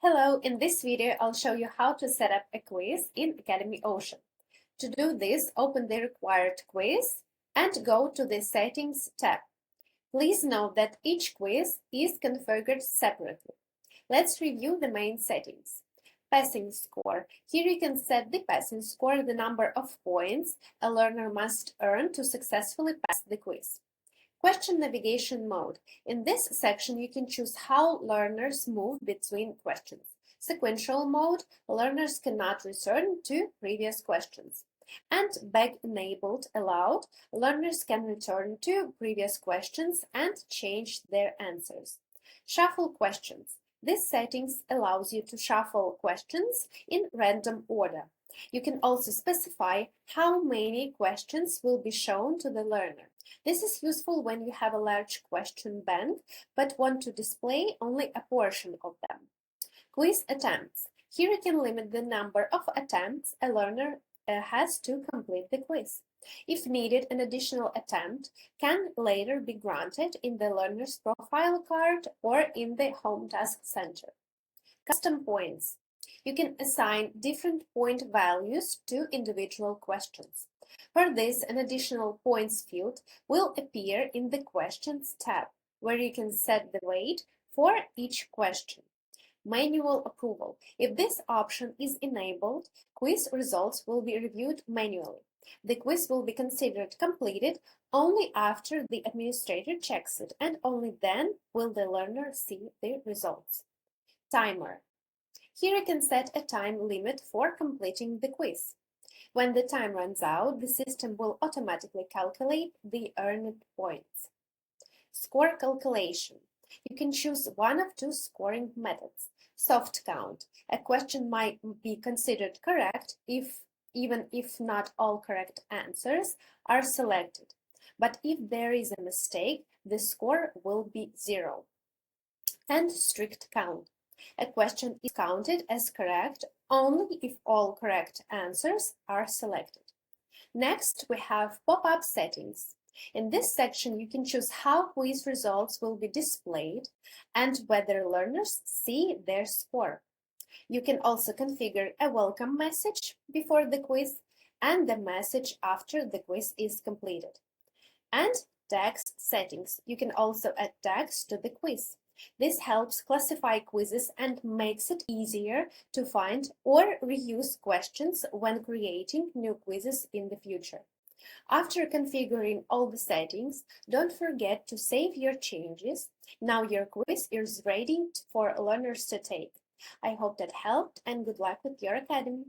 Hello, in this video I'll show you how to set up a quiz in AcademyOcean. To do this, open the required quiz and go to the Settings tab. Please note that each quiz is configured separately. Let's review the main settings. Passing score. Here you can set the passing score, the number of points a learner must earn to successfully pass the quiz. Question navigation mode. In this section, you can choose how learners move between questions. Sequential mode, learners cannot return to previous questions. And back enabled allowed, learners can return to previous questions and change their answers. Shuffle questions. This settings allows you to shuffle questions in random order. You can also specify how many questions will be shown to the learner. This is useful when you have a large question bank but want to display only a portion of them. Quiz attempts. Here you can limit the number of attempts a learner has to complete the quiz. If needed, an additional attempt can later be granted in the learner's profile card or in the Home Task Center. Custom points. You can assign different point values to individual questions. For this, an additional points field will appear in the Questions tab, where you can set the weight for each question. Manual approval. If this option is enabled, quiz results will be reviewed manually. The quiz will be considered completed only after the administrator checks it, and only then will the learner see the results. Timer. Here you can set a time limit for completing the quiz. When the time runs out, the system will automatically calculate the earned points. Score calculation. You can choose one of two scoring methods. Soft count. A question might be considered correct even if not all correct answers are selected. But if there is a mistake, the score will be 0. And strict count. A question is counted as correct only if all correct answers are selected. Next, we have pop-up settings. In this section, you can choose how quiz results will be displayed and whether learners see their score. You can also configure a welcome message before the quiz and the message after the quiz is completed. And tags settings. You can also add tags to the quiz. This helps classify quizzes and makes it easier to find or reuse questions when creating new quizzes in the future. After configuring all the settings, don't forget to save your changes. Now your quiz is ready for learners to take. I hope that helped, and good luck with your academy.